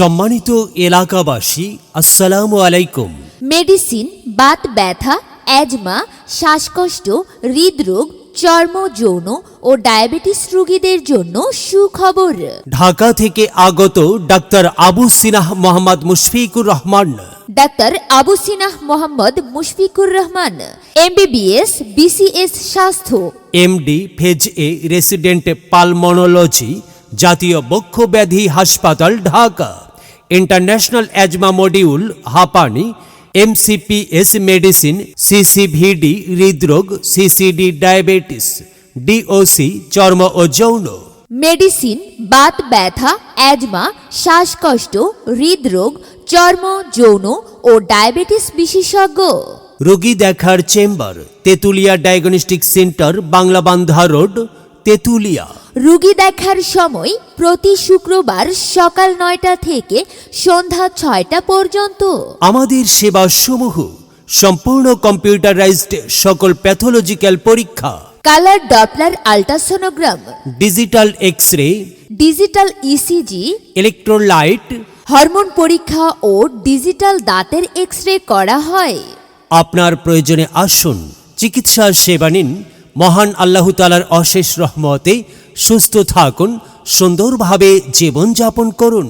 সম্মানিত এলাকাবাসী, আসসালামু আলাইকুম। মেডিসিন বাত ব্যথা, অ্যাজমা, শ্বাসকষ্ট, হৃদরোগ, চর্ম, যৌন ও ডায়াবেটিস রোগীদের জন্য সুখবর। ঢাকা থেকে আগত doctor Abu Sinah Mohammad Mushfiqur Rahman, doctor Abu Sinah Mohammad Mushfiqur Rahman, MBBS, BCS স্বাস্থ্য, MD phase A resident pulmonology, জাতীয় বক্ষ ব্যাধি হাসপাতাল ঢাকা, ইন্টারন্যাশনাল অ্যাজমা মডিউল হাঁপানি, MCPS মেডিসিন, CCVD হৃদরোগ, CCD ডায়াবেটিস, DOC চর্ম ও যৌন। মেডিসিন বাত ব্যথা, অ্যাজমা, শ্বাসকষ্ট, হৃদরোগ, চর্ম, যৌন ও ডায়াবেটিস বিশেষজ্ঞ। রোগী দেখার chamber Tetulia diagnostic centre, Banglabandha road, Tetulia. রোগী দেখার সময় প্রতি শুক্রবার সকাল 9টা থেকে সন্ধ্যা 6টা পর্যন্ত। আমাদের সেবাসমূহ সম্পূর্ণ কম্পিউটারাইজড, সকল প্যাথোলজিক্যাল পরীক্ষা, colour Doppler ultrasonogram, digital X-ray, digital ECG, electrolyte. Hormone পরীক্ষা ও ডিজিটাল দাঁতের এক্স-রে করা হয়। আপনার প্রয়োজনে আসুন, চিকিৎসা সেবা নিন। মহান আল্লাহ তাআলার অশেষ রহমতে সুস্থ থাকুন, সুন্দরভাবে জীবনযাপন করুন।